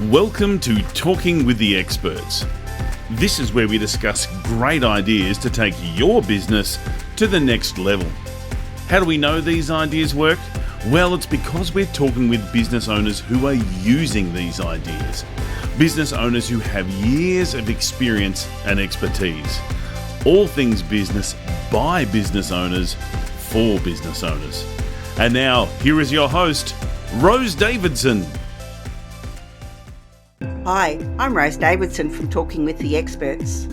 Welcome to Talking with the Experts. This is where we discuss great ideas to take your business to the next level. How do we know these ideas work? Well, it's because we're talking with business owners who are using these ideas. Business owners who have years of experience and expertise. All things business by business owners for business owners. And now, here is your host, Rose Davidson. Hi, I'm Rose Davidson from Talking with the Experts.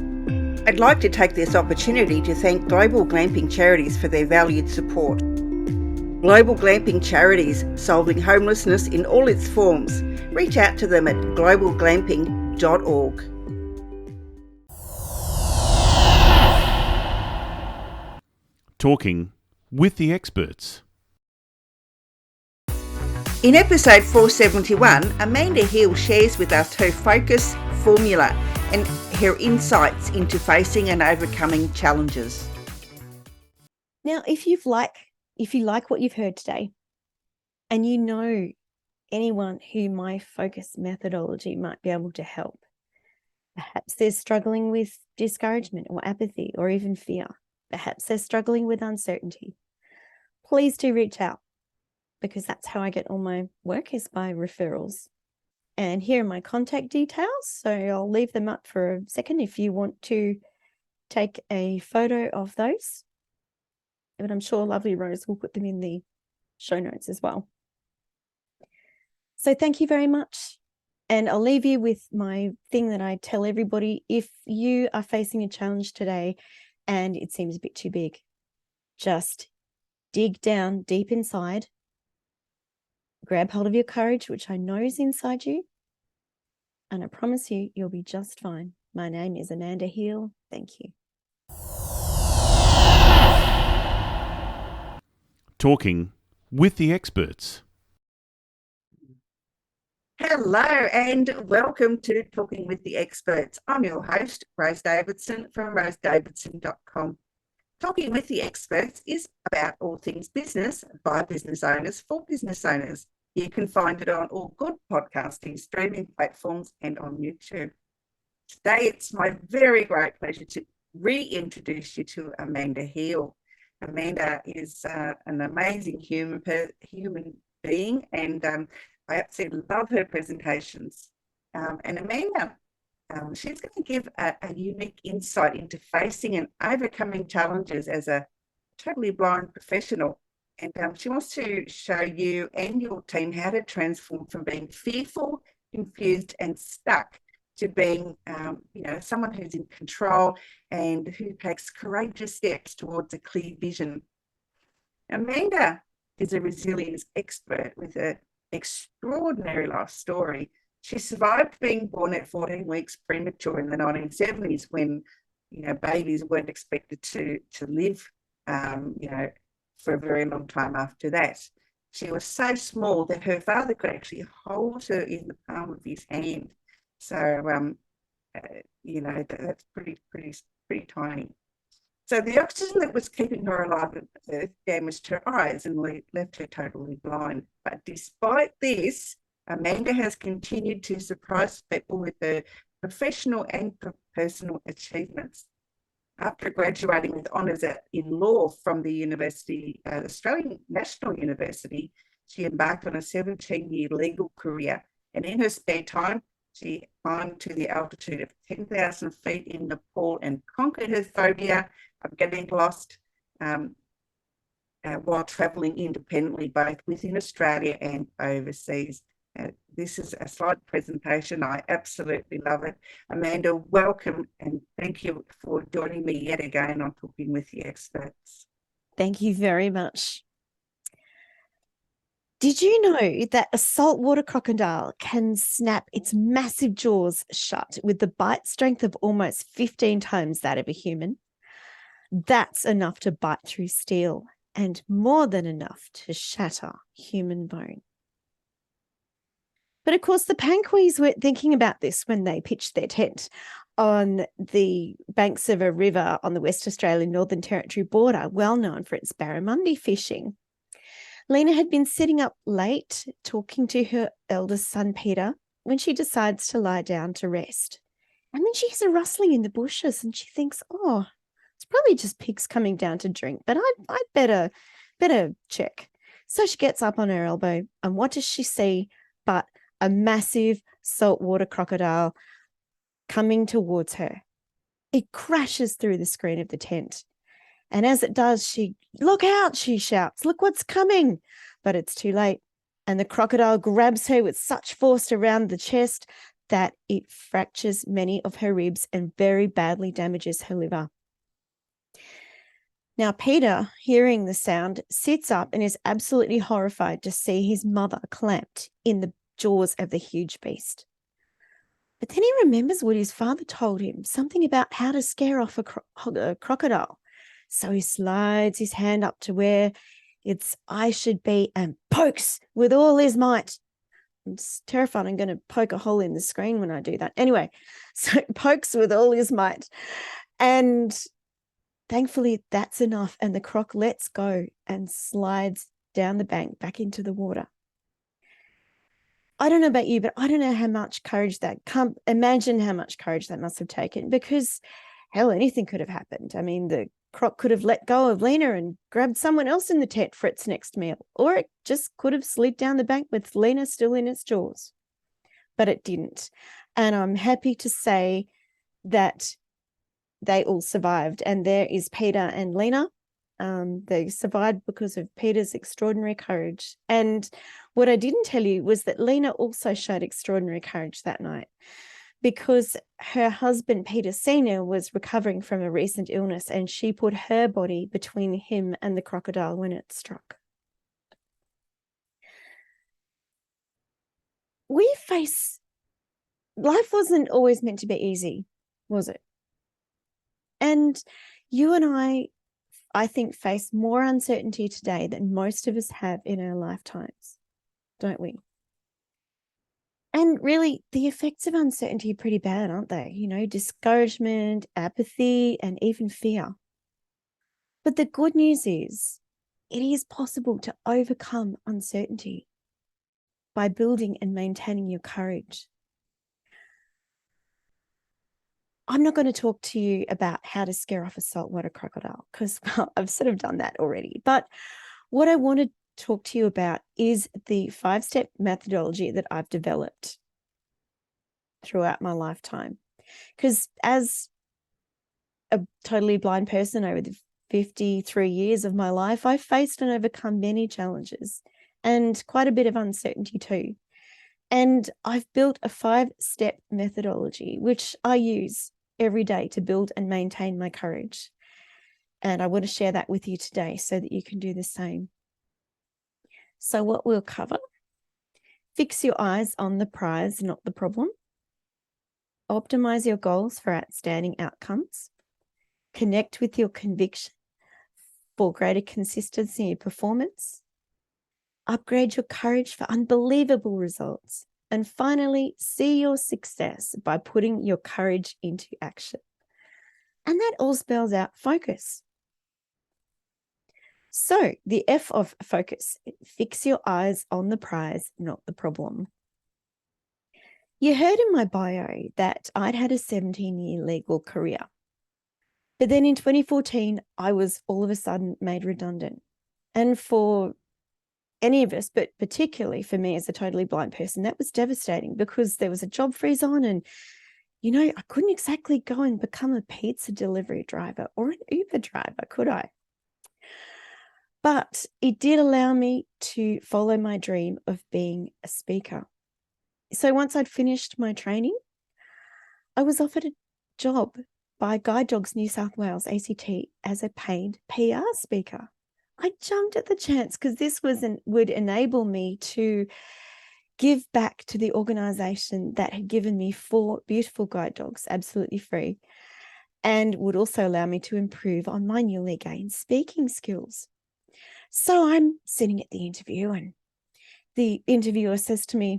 I'd like to take this opportunity to thank Global Glamping Charities for their valued support. Global Glamping Charities, solving homelessness in all its forms. Reach out to them at globalglamping.org. Talking with the Experts. In episode 471, Amanda Hill shares with us her focus formula and her insights into facing and overcoming challenges. Now, if you like what you've heard today, and you know anyone who my focus methodology might be able to help, perhaps they're struggling with discouragement or apathy or even fear, perhaps they're struggling with uncertainty, please do reach out, because that's how I get all my work, is by referrals. And here are my contact details, so I'll leave them up for a second if you want to take a photo of those. But I'm sure lovely Rose will put them in the show notes as well. So thank you very much. And I'll leave you with my thing that I tell everybody. If you are facing a challenge today and it seems a bit too big, just dig down deep inside. Grab hold of your courage, which I know is inside you. And I promise you, you'll be just fine. My name is Amanda Hill. Thank you. Talking with the Experts. Hello and welcome to Talking with the Experts. I'm your host, Rose Davidson from rosedavidson.com. Talking with the Experts is about all things business by business owners for business owners. You can find it on all good podcasting streaming platforms and on YouTube. Today, it's my very great pleasure to reintroduce you to Amanda Hill. Amanda is an amazing human being, and I absolutely love her presentations. And Amanda, she's going to give a unique insight into facing and overcoming challenges as a totally blind professional. And she wants to show you and your team how to transform from being fearful, confused, and stuck to being, someone who's in control and who takes courageous steps towards a clear vision. Amanda is a resilience expert with an extraordinary life story. She survived being born at 14 weeks premature in the 1970s when, babies weren't expected to live, for a very long time after that. She was so small that her father could actually hold her in the palm of his hand. So, that's pretty tiny. So the oxygen that was keeping her alive at birth damaged her eyes and left her totally blind. But despite this, Amanda has continued to surprise people with her professional and personal achievements. After graduating with honours in law from the Australian National University, she embarked on a 17-year legal career. And in her spare time, she climbed to the altitude of 10,000 feet in Nepal and conquered her phobia of getting lost while travelling independently, both within Australia and overseas. This is a slide presentation. I absolutely love it. Amanda, welcome and thank you for joining me yet again on Talking with the Experts. Thank you very much. Did you know that a saltwater crocodile can snap its massive jaws shut with the bite strength of almost 15 times that of a human? That's enough to bite through steel and more than enough to shatter human bone. But of course, the Panquis weren't thinking about this when they pitched their tent on the banks of a river on the West Australian Northern Territory border, well known for its barramundi fishing. Lena had been sitting up late talking to her eldest son, Peter, when she decides to lie down to rest. And then she hears a rustling in the bushes and she thinks, oh, it's probably just pigs coming down to drink, but I'd better check. So she gets up on her elbow, and what does she see but a massive saltwater crocodile coming towards her? It crashes through the screen of the tent. And as it does, look out, she shouts, look what's coming. But it's too late. And the crocodile grabs her with such force around the chest that it fractures many of her ribs and very badly damages her liver. Now, Peter, hearing the sound, sits up and is absolutely horrified to see his mother clamped in the jaws of the huge beast. But then he remembers what his father told him, something about how to scare off a crocodile. So he slides his hand up to where its eye should be and pokes with all his might. It's terrifying. I'm going to poke a hole in the screen when I do that. Anyway, so it pokes with all his might. And thankfully, that's enough. And the croc lets go and slides down the bank back into the water. I don't know about you, but I don't know how much courage can't imagine how much courage that must have taken, because hell, anything could have happened. I mean, the croc could have let go of Lena and grabbed someone else in the tent for its next meal, or it just could have slid down the bank with Lena still in its jaws. But it didn't. And I'm happy to say that they all survived. And there is Peter and Lena. They survived because of Peter's extraordinary courage. And what I didn't tell you was that Lena also showed extraordinary courage that night, because her husband, Peter Sr., was recovering from a recent illness, and she put her body between him and the crocodile when it struck. Life wasn't always meant to be easy, was it? And you and I think, face more uncertainty today than most of us have in our lifetimes, don't we? And really, the effects of uncertainty are pretty bad, aren't they? You know, discouragement, apathy, and even fear. But the good news is, it is possible to overcome uncertainty by building and maintaining your courage. I'm not going to talk to you about how to scare off a saltwater crocodile, because, well, I've sort of done that already. But what I want to talk to you about is the 5-step methodology that I've developed throughout my lifetime. Because as a totally blind person over the 53 years of my life, I've faced and overcome many challenges and quite a bit of uncertainty too. And I've built a 5-step methodology, which I use every day to build and maintain my courage. And I want to share that with you today so that you can do the same. So what we'll cover: fix your eyes on the prize, not the problem. Optimize your goals for outstanding outcomes. Connect with your conviction for greater consistency in performance. Upgrade your courage for unbelievable results. And finally, see your success by putting your courage into action. And that all spells out focus. So the F of focus: fix your eyes on the prize, not the problem. You heard in my bio that I'd had a 17-year legal career. But then in 2014, I was all of a sudden made redundant. And for any of us, but particularly for me as a totally blind person, that was devastating, because there was a job freeze on, and, you know, I couldn't exactly go and become a pizza delivery driver or an Uber driver, could I? But it did allow me to follow my dream of being a speaker. So once I'd finished my training, I was offered a job by Guide Dogs New South Wales, ACT, as a paid PR speaker. I jumped at the chance because this would enable me to give back to the organisation that had given me 4 beautiful guide dogs, absolutely free, and would also allow me to improve on my newly gained speaking skills. So I'm sitting at the interview, and the interviewer says to me,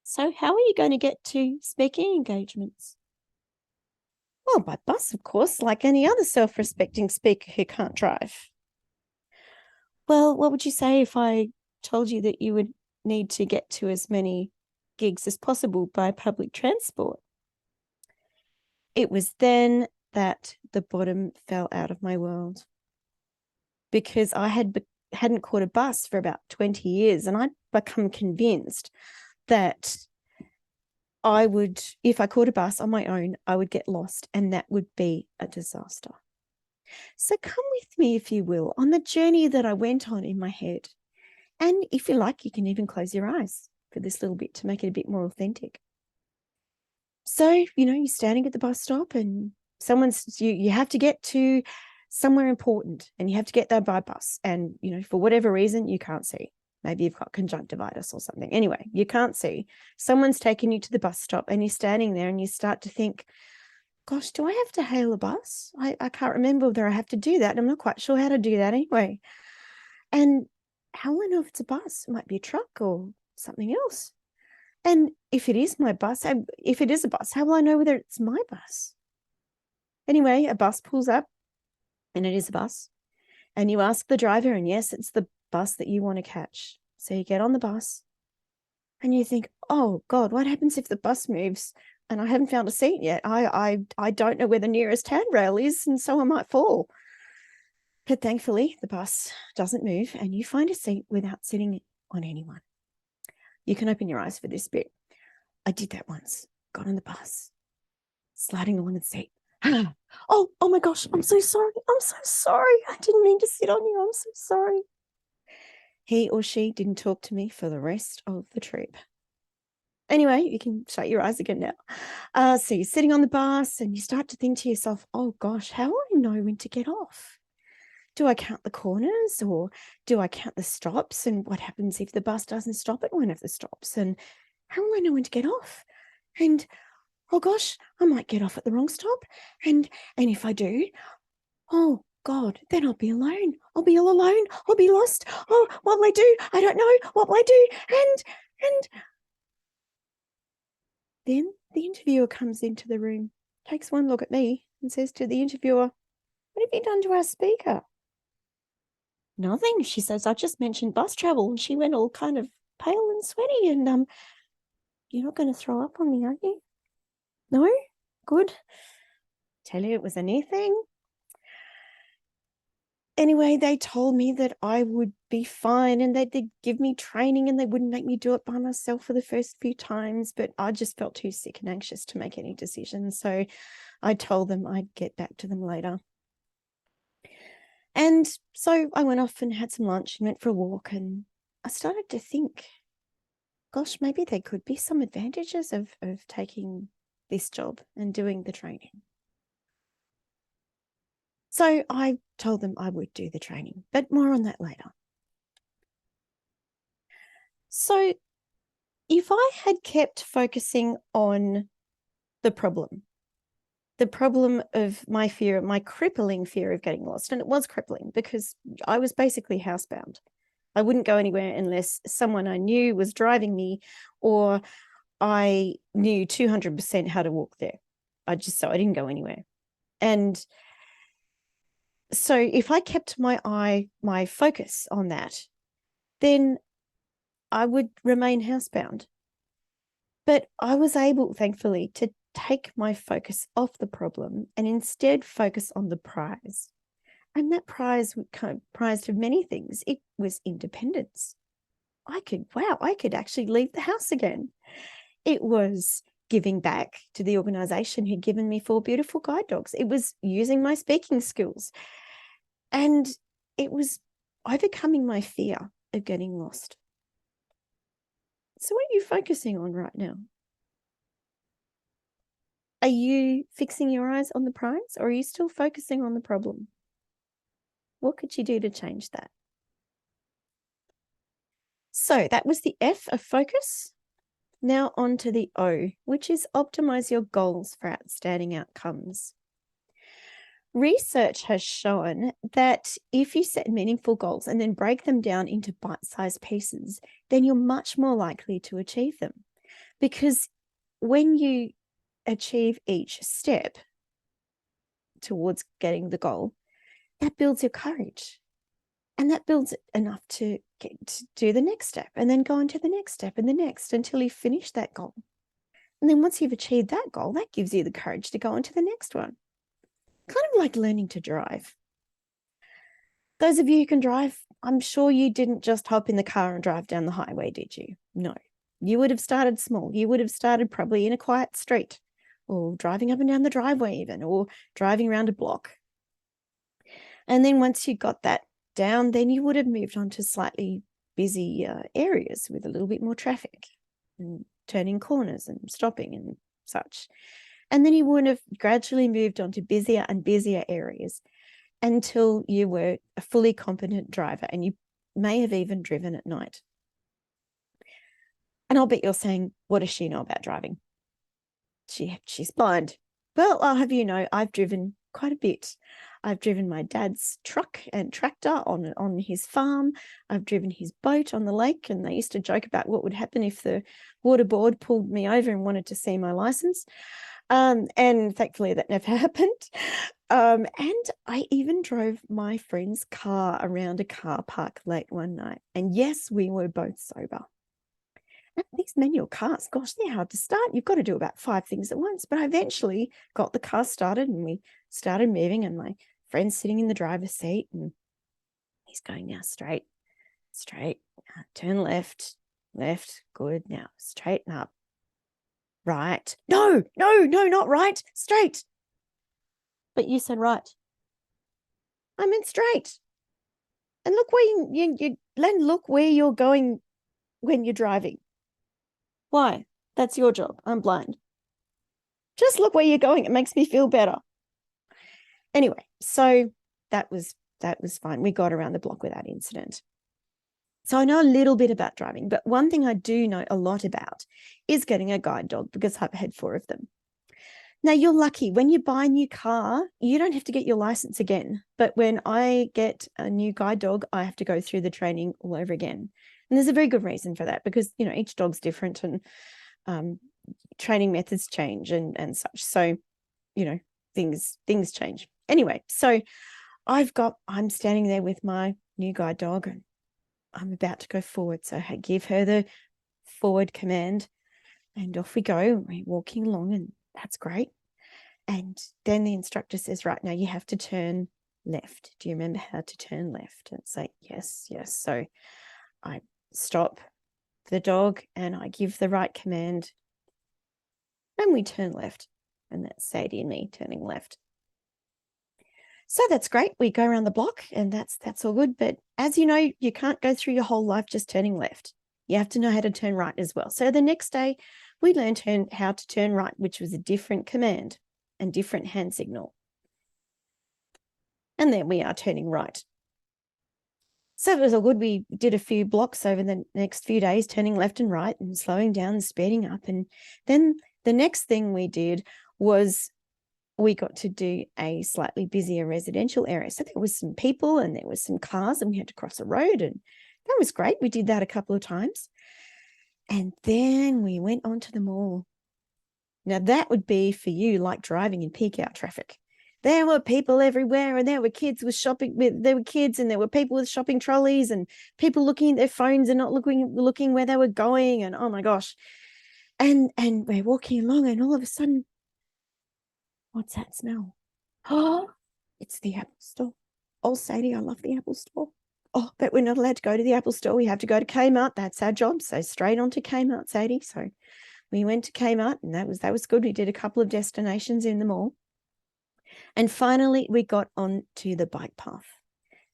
"So how are you going to get to speaking engagements?" "Well, by bus, of course, like any other self-respecting speaker who can't drive." "Well, what would you say if I told you that you would need to get to as many gigs as possible by public transport. It was then that the bottom fell out of my world, because I hadn't caught a bus for about 20 years, and I'd become convinced that I would, if I caught a bus on my own, I would get lost, and that would be a disaster. So come with me, if you will, on the journey that I went on in my head. And if you like, you can even close your eyes for this little bit to make it a bit more authentic. So, you're standing at the bus stop, and you have to get to somewhere important, and you have to get there by bus. And, for whatever reason, you can't see. Maybe you've got conjunctivitis or something. Anyway, you can't see. Someone's taken you to the bus stop, and you're standing there, and you start to think, gosh, do I have to hail a bus? I can't remember whether I have to do that. I'm not quite sure how to do that anyway. And how will I know if it's a bus? It might be a truck or something else. And if it is my bus, if it is a bus, how will I know whether it's my bus? Anyway, a bus pulls up, and it is a bus. And you ask the driver, and yes, it's the bus that you want to catch. So you get on the bus, and you think, oh God, what happens if the bus moves and I haven't found a seat yet? I don't know where the nearest handrail is, and so I might fall. But thankfully, the bus doesn't move, and you find a seat without sitting on anyone. You can open your eyes for this bit. I did that once. Got on the bus, sliding along the seat. Oh my gosh, I'm so sorry. I'm so sorry. I didn't mean to sit on you. I'm so sorry. He or she didn't talk to me for the rest of the trip. Anyway, you can shut your eyes again now. So you're sitting on the bus, and you start to think to yourself, oh gosh, how will I know when to get off? Do I count the corners, or do I count the stops? And what happens if the bus doesn't stop at one of the stops? And how will I know when to get off? And oh gosh, I might get off at the wrong stop. And if I do, oh God, then I'll be alone. I'll be all alone. I'll be lost. Oh, what will I do? I don't know. What will I do? And then the interviewer comes into the room, takes one look at me, and says to the interviewer, what have you done to our speaker? Nothing, she says. I just mentioned bus travel, and she went all kind of pale and sweaty. And you're not going to throw up on me, are you? No? Good. Tell you it was a near thing. Anyway, they told me that I would be fine, and they'd give me training, and they wouldn't make me do it by myself for the first few times. But I just felt too sick and anxious to make any decisions. So I told them I'd get back to them later. And so I went off and had some lunch and went for a walk, and I started to think, gosh, maybe there could be some advantages of taking this job and doing the training. So I told them I would do the training, but more on that later. So if I had kept focusing on the problem of my fear, my crippling fear of getting lost, and it was crippling because I was basically housebound. I wouldn't go anywhere unless someone I knew was driving me, or I knew 200% how to walk there. I didn't go anywhere. And so if I kept my focus on that, then I would remain housebound. But I was able, thankfully, to take my focus off the problem and instead focus on the prize. And that prize was comprised of many things. It was independence. I could actually leave the house again. It was giving back to the organisation who'd given me 4 beautiful guide dogs. It was using my speaking skills. And it was overcoming my fear of getting lost. So what are you focusing on right now? Are you fixing your eyes on the prize, or are you still focusing on the problem? What could you do to change that? So that was the F of focus. Now on to the O, which is optimize your goals for outstanding outcomes. Research has shown that if you set meaningful goals and then break them down into bite-sized pieces, then you're much more likely to achieve them. Because when you achieve each step towards getting the goal, that builds your courage. And that builds enough to get to do the next step, and then go on to the next step and the next, until you finish that goal. And then once you've achieved that goal, that gives you the courage to go on to the next one. Kind of like learning to drive. Those of you who can drive, I'm sure you didn't just hop in the car and drive down the highway, did you? No. You would have started small. You would have started probably in a quiet street, or driving up and down the driveway even, or driving around a block. And then once you got that down, then you would have moved on to slightly busy areas with a little bit more traffic, and turning corners and stopping and such. And then you would have gradually moved on to busier and busier areas until you were a fully competent driver, and you may have even driven at night. And I'll bet you're saying, what does she know about driving? She's blind. Well, I'll have you know, I've driven quite a bit. I've driven my dad's truck and tractor on his farm. I've driven his boat on the lake, and they used to joke about what would happen if the water board pulled me over and wanted to see my license. And thankfully that never happened. And I even drove my friend's car around a car park late one night. And yes, we were both sober. And these manual cars, gosh, they're hard to start. You've got to do about 5 things at once. But I eventually got the car started, and we started moving, and my friend's sitting in the driver's seat, and he's going, now straight, turn left, good, now straighten up. Right. No, not right. Straight. But you said right. I meant straight. And look where look where you're going when you're driving. Why? That's your job. I'm blind. Just look where you're going. It makes me feel better. Anyway, so that was fine. We got around the block without incident. So I know a little bit about driving, but one thing I do know a lot about is getting a guide dog, because I've had 4 of them. Now, you're lucky. When you buy a new car, you don't have to get your license again. But when I get a new guide dog, I have to go through the training all over again. And there's a very good reason for that, because, you know, each dog's different, and training methods change and such. So, you know, things change. Anyway, so I'm standing there with my new guide dog, and I'm about to go forward. So I give her the forward command, and off we go. We're walking along, and that's great. And then the instructor says, right, now you have to turn left. Do you remember how to turn left? And it's like, yes. So I stop the dog, and I give the right command, and we turn left. And that's Sadie and me turning left. So that's great. We go around the block, and that's all good. But as you know, you can't go through your whole life just turning left. You have to know how to turn right as well. So the next day we learned how to turn right, which was a different command and different hand signal. And then we are turning right. So it was all good. We did a few blocks over the next few days, turning left and right and slowing down and speeding up. And then the next thing we did was we got to do a slightly busier residential area. So there was some people and there was some cars, and we had to cross a road, and that was great. We did that a couple of times. And then we went on to the mall. Now that would be for you like driving in peak hour traffic. There were people everywhere, and there were kids with shopping. There were kids, and there were people with shopping trolleys, and people looking at their phones and not looking where they were going. And oh my gosh! And we're walking along, and all of a sudden, what's that smell? Oh, it's the Apple store. Oh, Sadie, I love the Apple store. Oh, but we're not allowed to go to the Apple store. We have to go to Kmart. That's our job. So straight on to Kmart, Sadie. So we went to Kmart, and that was good. We did a couple of destinations in the mall. And finally, we got on to the bike path.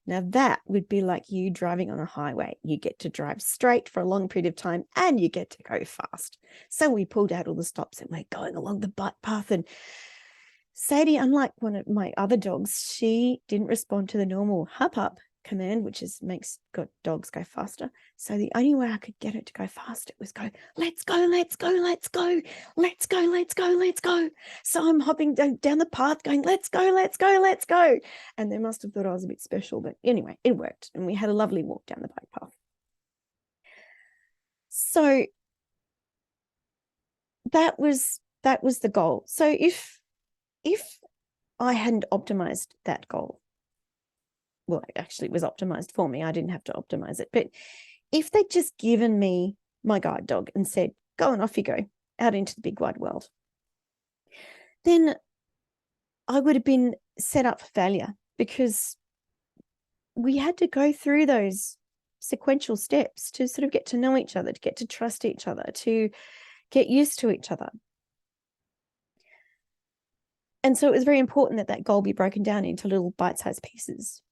Now that would be like you driving on a highway. You get to drive straight for a long period of time, and you get to go fast. So we pulled out all the stops, and we're going along the bike path. And Sadie, unlike one of my other dogs, she didn't respond to the normal hup command, which makes dogs go faster. So the only way I could get it to go faster was go, let's go, let's go, let's go, let's go, let's go, let's go. So I'm hopping down the path going, let's go, let's go, let's go. And they must have thought I was a bit special, but anyway, it worked. And we had a lovely walk down the bike path. So that was the goal. So if I hadn't optimized that goal, well, actually it was optimized for me. I didn't have to optimize it. But if they'd just given me my guide dog and said, go on, off you go out into the big wide world, then I would have been set up for failure, because we had to go through those sequential steps to sort of get to know each other, to get to trust each other, to get used to each other. And so it was very important that that goal be broken down into little bite-sized pieces.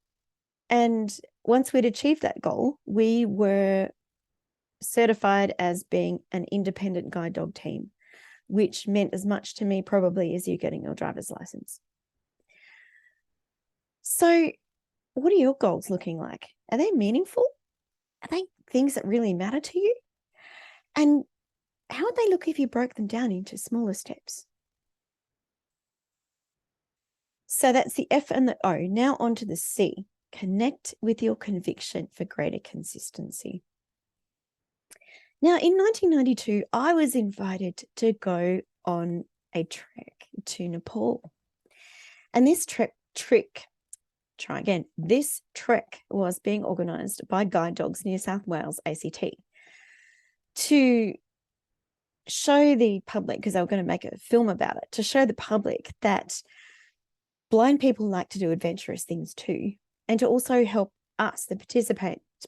And once we'd achieved that goal, we were certified as being an independent guide dog team, which meant as much to me probably as you getting your driver's license. So what are your goals looking like? Are they meaningful? Are they things that really matter to you? And how would they look if you broke them down into smaller steps? So that's the F and the O. Now on to the C. Connect with your conviction for greater consistency. Now, in 1992, I was invited to go on a trek to Nepal. And this trek was being organised by Guide Dogs New South Wales, ACT, to show the public, because they were going to make a film about it, to show the public that blind people like to do adventurous things too, and to also help us, the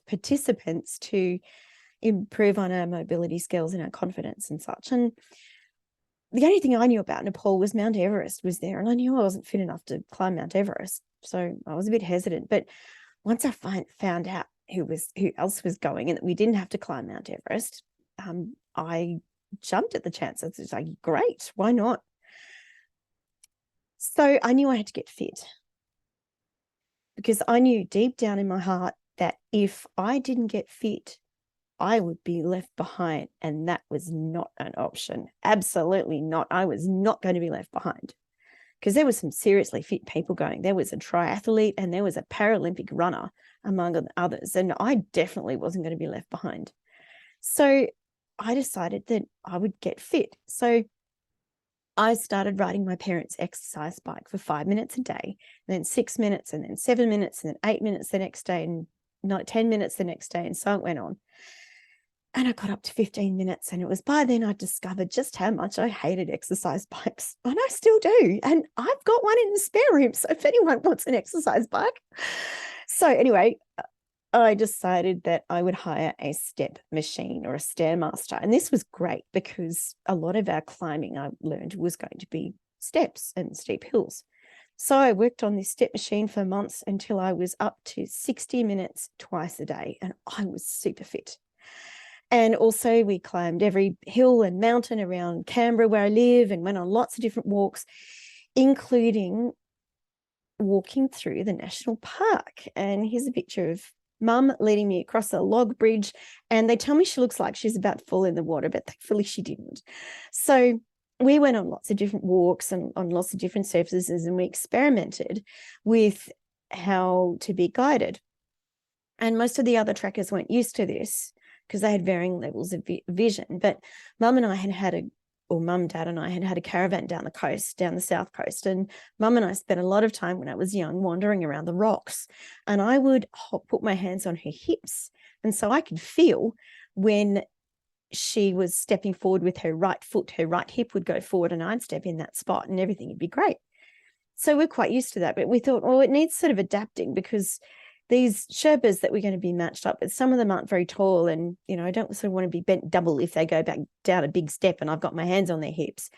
participants, to improve on our mobility skills and our confidence and such. And the only thing I knew about Nepal was Mount Everest was there, and I knew I wasn't fit enough to climb Mount Everest, so I was a bit hesitant. But once I found out who else was going and that we didn't have to climb Mount Everest, I jumped at the chance. I was like, great, why not? So I knew I had to get fit, because I knew deep down in my heart that if I didn't get fit, I would be left behind, and that was not an option. Absolutely not. I was not going to be left behind, because there was some seriously fit people going. There was a triathlete and there was a Paralympic runner, among others, and I definitely wasn't going to be left behind. So I decided that I would get fit. So I started riding my parents' exercise bike for 5 minutes a day, and then 6 minutes, and then 7 minutes, and then 8 minutes the next day, and 10 minutes the next day, and so it went on. And I got up to 15 minutes, and it was by then I discovered just how much I hated exercise bikes, and I still do. And I've got one in the spare room, so if anyone wants an exercise bike. So anyway, I decided that I would hire a step machine or a Stairmaster. And this was great, because a lot of our climbing, I learned, was going to be steps and steep hills. So I worked on this step machine for months until I was up to 60 minutes twice a day, and I was super fit. And also we climbed every hill and mountain around Canberra where I live, and went on lots of different walks, including walking through the national park. And here's a picture of Mum leading me across a log bridge, and they tell me she looks like she's about to fall in the water, but thankfully she didn't. So we went on lots of different walks and on lots of different surfaces, and we experimented with how to be guided. And most of the other trekkers weren't used to this, because they had varying levels of vision. But Mum, Dad and I had a caravan down the coast, down the south coast. And Mum and I spent a lot of time when I was young wandering around the rocks. And I would put my hands on her hips. And so I could feel when she was stepping forward with her right foot, her right hip would go forward, and I'd step in that spot and everything would be great. So we're quite used to that. But we thought, well, it needs sort of adapting, because these Sherpas that we're going to be matched up with, some of them aren't very tall, and, I don't sort of want to be bent double if they go back down a big step and I've got my hands on their hips.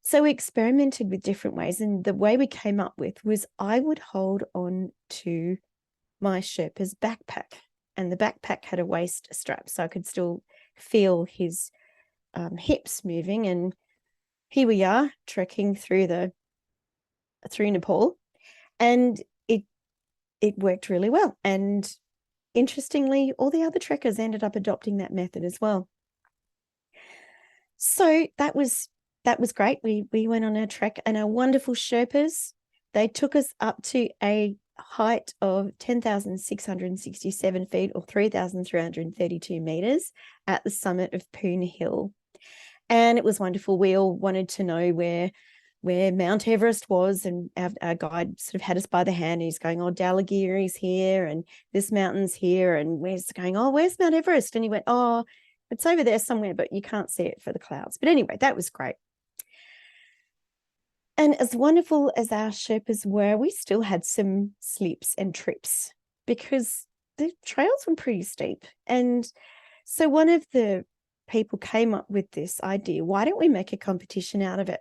So we experimented with different ways, and the way we came up with was I would hold on to my Sherpa's backpack, and the backpack had a waist strap, so I could still feel his hips moving. And here we are trekking through Nepal, and it worked really well. And interestingly, all the other trekkers ended up adopting that method as well. So that was great. We went on our trek, and our wonderful Sherpas, they took us up to a height of 10,667 feet, or 3,332 meters, at the summit of Poon Hill. And it was wonderful. We all wanted to know where where Mount Everest was, and our guide sort of had us by the hand. He's going, oh, Dhaulagiri's here and this mountain's here, and we're going, oh, where's Mount Everest? And he went, oh, it's over there somewhere, but you can't see it for the clouds. But anyway, that was great. And as wonderful as our Sherpas were, we still had some slips and trips because the trails were pretty steep. And so one of the people came up with this idea, why don't we make a competition out of it?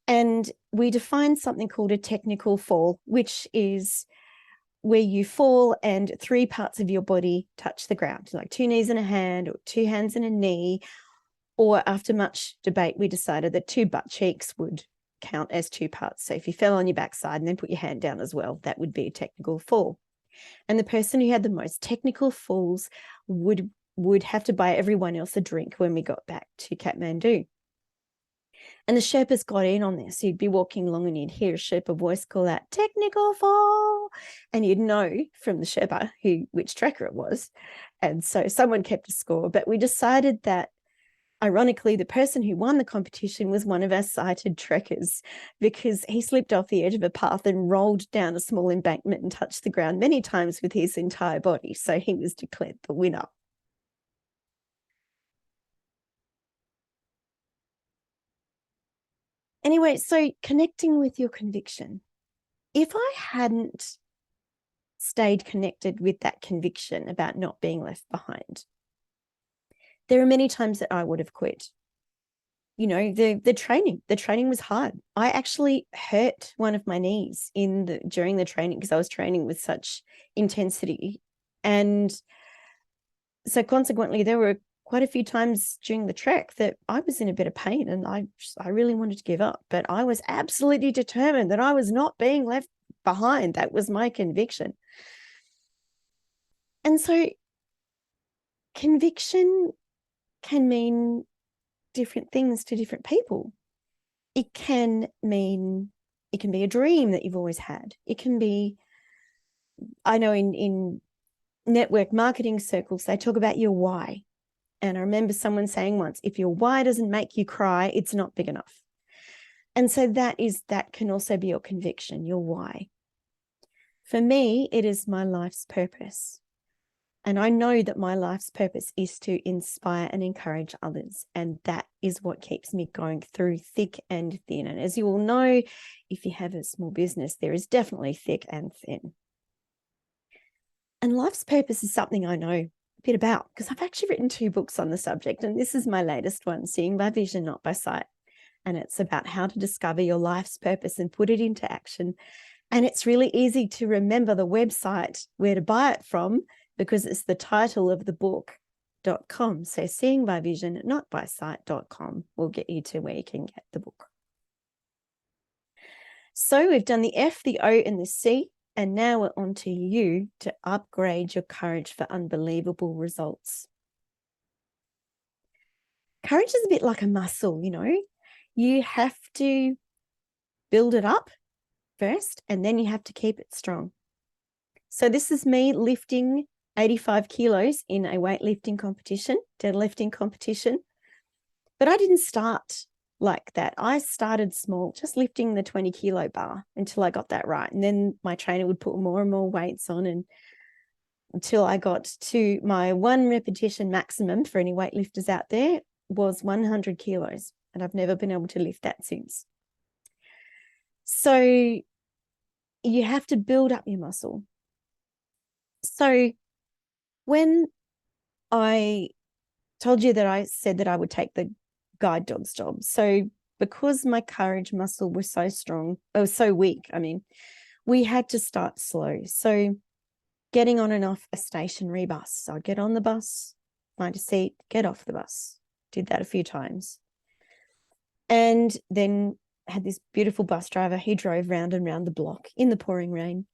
And we defined something called a technical fall, which is where you fall and 3 parts of your body touch the ground, like 2 knees and a hand, or 2 hands and a knee. Or after much debate, we decided that 2 butt cheeks would count as 2 parts. So if you fell on your backside and then put your hand down as well, that would be a technical fall. And the person who had the most technical falls would have to buy everyone else a drink when we got back to Kathmandu. And the Sherpas got in on this. You'd be walking along and you'd hear a Sherpa voice call out, technical fall. And you'd know from the Sherpa which tracker it was. And so someone kept a score. But we decided that, ironically, the person who won the competition was one of our sighted trekkers, because he slipped off the edge of a path and rolled down a small embankment and touched the ground many times with his entire body. So he was declared the winner. Anyway, so connecting with your conviction. If I hadn't stayed connected with that conviction about not being left behind, there are many times that I would have quit. You know, the training was hard. I actually hurt one of my knees during the training because I was training with such intensity. And so consequently, there were quite a few times during the trek that I was in a bit of pain and I really wanted to give up, but I was absolutely determined that I was not being left behind. That was my conviction. And so conviction can mean different things to different people. It can be a dream that you've always had. It can be, I know in network marketing circles, they talk about your why. And I remember someone saying once, if your why doesn't make you cry, it's not big enough. And so that can also be your conviction, your why. For me, it is my life's purpose. And I know that my life's purpose is to inspire and encourage others. And that is what keeps me going through thick and thin. And as you all know, if you have a small business, there is definitely thick and thin. And life's purpose is something I know a bit about because I've actually written 2 books on the subject. And this is my latest one, Seeing by Vision, Not by Sight. And it's about how to discover your life's purpose and put it into action. And it's really easy to remember the website where to buy it from, because it's the title of the book.com. So Seeing by Vision, Not by Sight.com will get you to where you can get the book. So we've done the F, the O, and the C, and now we're on to you to upgrade your courage for unbelievable results. Courage is a bit like a muscle, you know. You have to build it up first, and then you have to keep it strong. So this is me lifting 85 kilos in a weightlifting competition, deadlifting competition. But I didn't start like that. I started small, just lifting the 20 kilo bar until I got that right. And then my trainer would put more and more weights on, and until I got to my 1 repetition maximum for any weightlifters out there was 100 kilos. And I've never been able to lift that since. So you have to build up your muscle. So when I told you that I said that I would take the guide dog's job, so because my courage muscle was so strong, so weak, we had to start slow. So getting on and off a stationary bus. So I'd get on the bus, find a seat, get off the bus. Did that a few times. And then had this beautiful bus driver. He drove round and round the block in the pouring rain.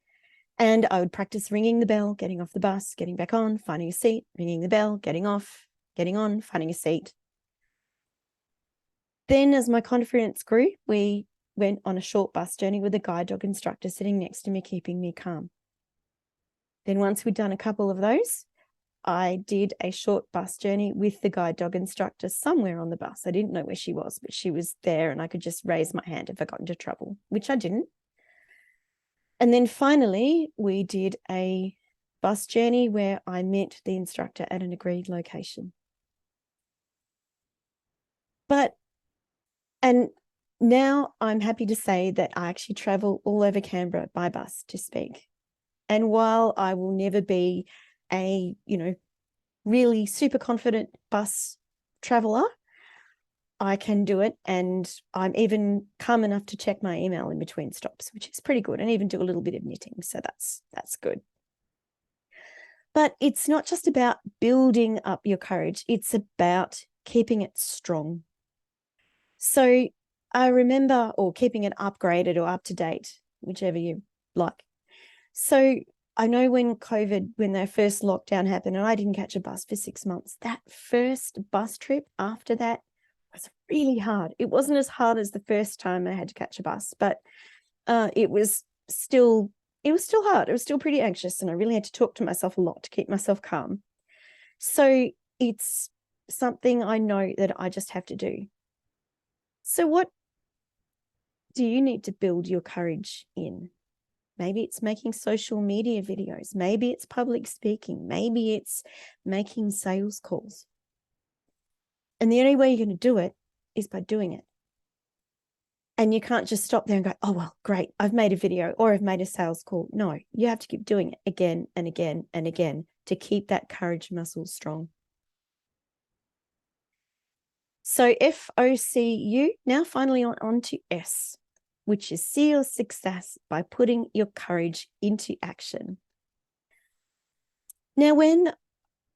And I would practice ringing the bell, getting off the bus, getting back on, finding a seat, ringing the bell, getting off, getting on, finding a seat. Then as my confidence grew, we went on a short bus journey with a guide dog instructor sitting next to me, keeping me calm. Then once we'd done a couple of those, I did a short bus journey with the guide dog instructor somewhere on the bus. I didn't know where she was, but she was there and I could just raise my hand if I got into trouble, which I didn't. And then finally, we did a bus journey where I met the instructor at an agreed location. And now I'm happy to say that I actually travel all over Canberra by bus to speak. And while I will never be a, really super confident bus traveler, I can do it. And I'm even calm enough to check my email in between stops, which is pretty good, and even do a little bit of knitting. So that's good. But it's not just about building up your courage. It's about keeping it strong. So I remember, or keeping it upgraded or up to date, whichever you like. So I know when their first lockdown happened and I didn't catch a bus for 6 months, that first bus trip after that was really hard. It wasn't as hard as the first time I had to catch a bus, but it was still hard. It was still pretty anxious, and I really had to talk to myself a lot to keep myself calm. So it's something I know that I just have to do. So what do you need to build your courage in? Maybe it's making social media videos. Maybe it's public speaking. Maybe it's making sales calls. And the only way you're going to do it is by doing it. And you can't just stop there and go, oh, well, great, I've made a video or I've made a sales call. No, you have to keep doing it again and again and again to keep that courage muscle strong. So FOCU, now finally on to S, which is see your success by putting your courage into action. Now,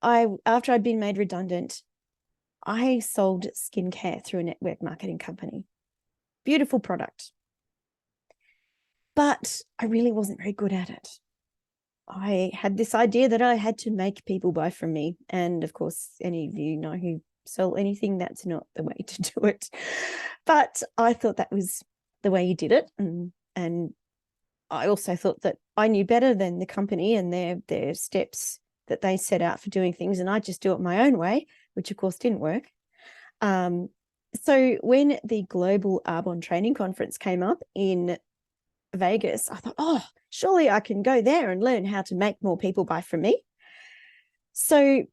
after I'd been made redundant, I sold skincare through a network marketing company. Beautiful product. But I really wasn't very good at it. I had this idea that I had to make people buy from me. And of course, any of you know who sell anything, that's not the way to do it. But I thought that was the way you did it. And I also thought that I knew better than the company and their steps that they set out for doing things. And I just do it my own way, which of course didn't work. So when the Global Arbonne Training Conference came up in Vegas, I thought, oh, surely I can go there and learn how to make more people buy from me. So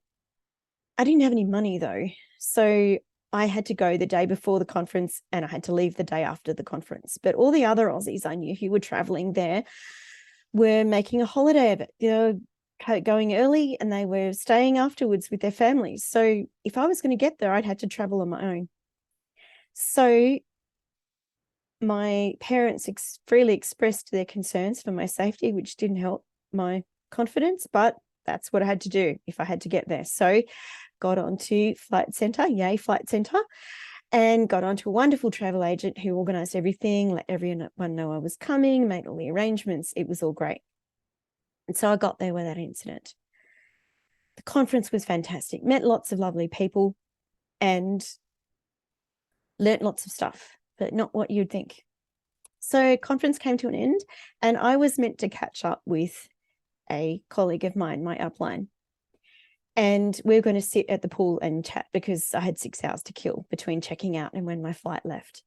I didn't have any money though. So I had to go the day before the conference and I had to leave the day after the conference. But all the other Aussies I knew who were traveling there were making a holiday of it. They were going early and they were staying afterwards with their families. So if I was going to get there, I'd have to travel on my own. So my parents freely expressed their concerns for my safety, which didn't help my confidence, but that's what I had to do if I had to get there. So got onto Flight Centre, yay Flight Centre, and got onto a wonderful travel agent who organised everything, let everyone know I was coming, made all the arrangements. It was all great. And so I got there without incident. The conference was fantastic, met lots of lovely people and learnt lots of stuff, but not what you'd think. So conference came to an end and I was meant to catch up with a colleague of mine, my upline. And we were going to sit at the pool and chat because I had 6 hours to kill between checking out and when my flight left.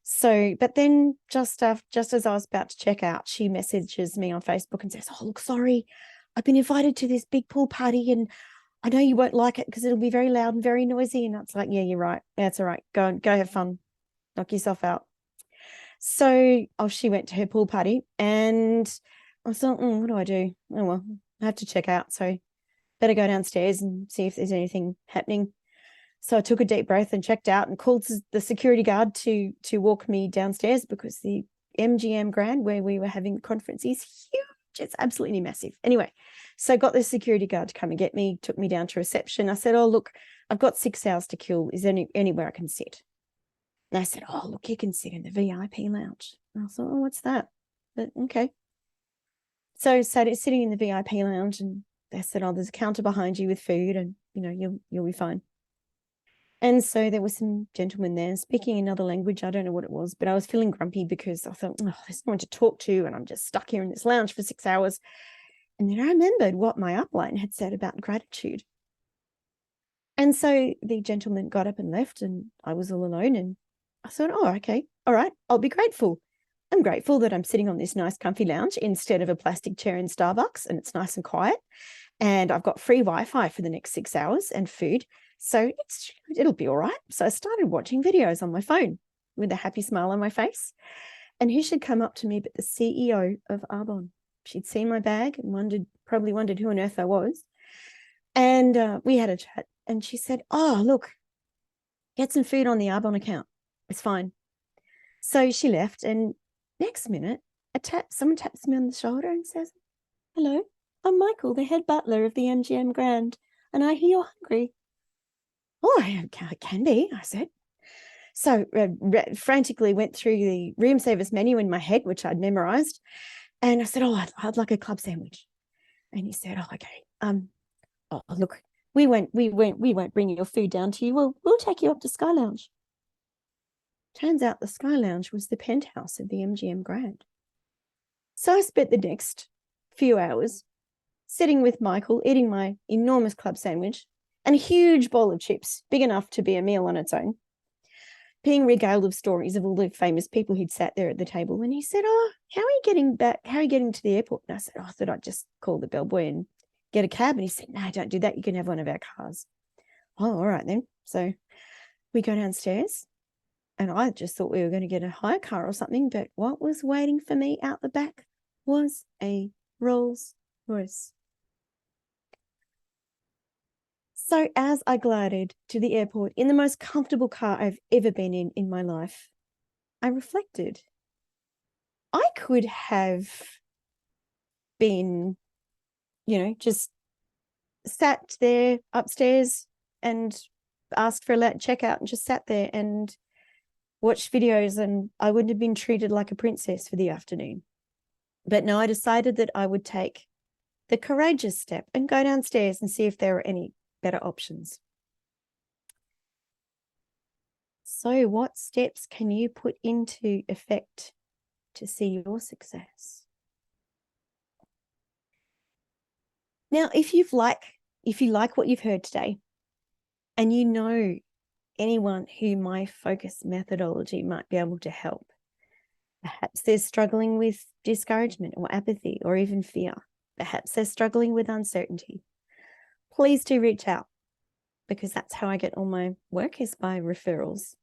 So, but then just as I was about to check out, she messages me on Facebook and says, oh, look, sorry, I've been invited to this big pool party and I know you won't like it because it'll be very loud and very noisy. And it's like, yeah, you're right. That's all right. Go have fun. Knock yourself out. So off she went to her pool party and I thought, what do I do? Oh, well, I have to check out. So better go downstairs and see if there's anything happening. So I took a deep breath and checked out and called the security guard to walk me downstairs because the MGM Grand where we were having the conference is huge. It's absolutely massive. Anyway, so I got the security guard to come and get me, took me down to reception. I said, oh, look, I've got 6 hours to kill. Is there anywhere I can sit? And I said, oh, look, you can sit in the VIP lounge. And I thought, oh, what's that? But okay. So I started sitting in the VIP lounge and they said, oh, there's a counter behind you with food and, you'll be fine. And so there were some gentlemen there speaking another language. I don't know what it was, but I was feeling grumpy because I thought, oh, there's no one to talk to and I'm just stuck here in this lounge for 6 hours. And then I remembered what my upline had said about gratitude. And so the gentleman got up and left, and I was all alone. And I thought, oh, okay, all right, I'll be grateful. I'm grateful that I'm sitting on this nice comfy lounge instead of a plastic chair in Starbucks, and it's nice and quiet. And I've got free Wi-Fi for the next 6 hours and food. So it'll be all right. So I started watching videos on my phone with a happy smile on my face. And who should come up to me but the CEO of Arbonne? She'd seen my bag and probably wondered who on earth I was. And we had a chat, and she said, oh, look, get some food on the Arbonne account. It's fine. So she left, and next minute, someone taps me on the shoulder and says, hello, I'm Michael, the head butler of the MGM Grand, and I hear you're hungry. Oh, I can be, I said. So frantically went through the room service menu in my head, which I'd memorized. And I said, oh, I'd like a club sandwich. And he said, oh, okay. Oh, look, we won't bring your food down to you. We'll take you up to Sky Lounge. Turns out the Sky Lounge was the penthouse of the MGM Grand. So I spent the next few hours sitting with Michael, eating my enormous club sandwich and a huge bowl of chips, big enough to be a meal on its own, being regaled of stories of all the famous people who'd sat there at the table. And he said, oh, how are you getting back? How are you getting to the airport? And I said, oh, I thought I'd just call the bellboy and get a cab. And he said, no, don't do that. You can have one of our cars. Oh, all right then. So we go downstairs, and I just thought we were going to get a hire car or something. But what was waiting for me out the back was a Rolls Royce. So as I glided to the airport in the most comfortable car I've ever been in my life, I reflected. I could have been, just sat there upstairs and asked for a late checkout and just sat there and watched videos, and I wouldn't have been treated like a princess for the afternoon. But no, I decided that I would take the courageous step and go downstairs and see if there were any better options. So what steps can you put into effect to see your success? Now, if you like what you've heard today, and you know anyone who my focus methodology might be able to help, perhaps they're struggling with discouragement or apathy or even fear, perhaps they're struggling with uncertainty, please do reach out, because that's how I get all my work, is by referrals.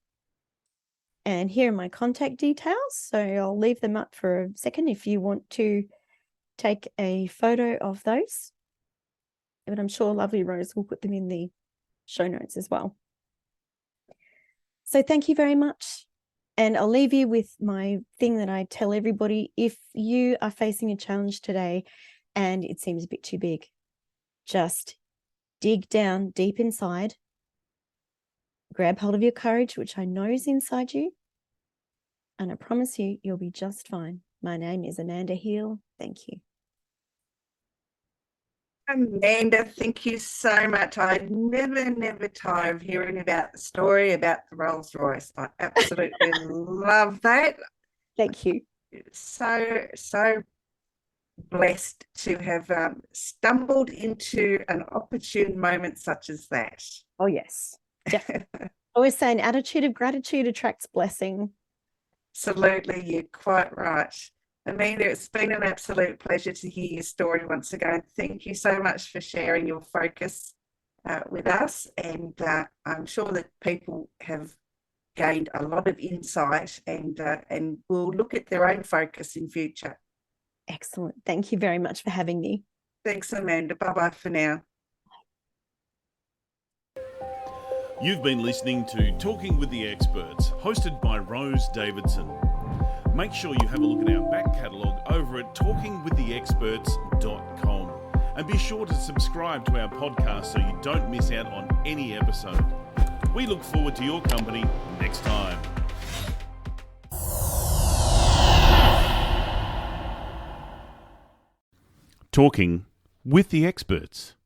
And here are my contact details, so I'll leave them up for a second if you want to take a photo of those. But I'm sure lovely Rose will put them in the show notes as well. So thank you very much. And I'll leave you with my thing that I tell everybody. If you are facing a challenge today and it seems a bit too big, just dig down deep inside, grab hold of your courage, which I know is inside you, and I promise you, you'll be just fine. My name is Amanda Heal. Thank you. Amanda, thank you so much. I never tire of hearing about the story about the Rolls Royce. I absolutely love that. Thank you. So blessed to have stumbled into an opportune moment such as that. Oh, yes, definitely. I always say an attitude of gratitude attracts blessing. Absolutely, you're quite right. Amanda, it's been an absolute pleasure to hear your story once again. Thank you so much for sharing your focus with us, and I'm sure that people have gained a lot of insight and will look at their own focus in future. Excellent. Thank you very much for having me. Thanks, Amanda. Bye-bye for now. You've been listening to Talking with the Experts, hosted by Rose Davidson. Make sure you have a look at our back catalogue over at talkingwiththeexperts.com, and be sure to subscribe to our podcast so you don't miss out on any episode. We look forward to your company next time. Talking with the Experts.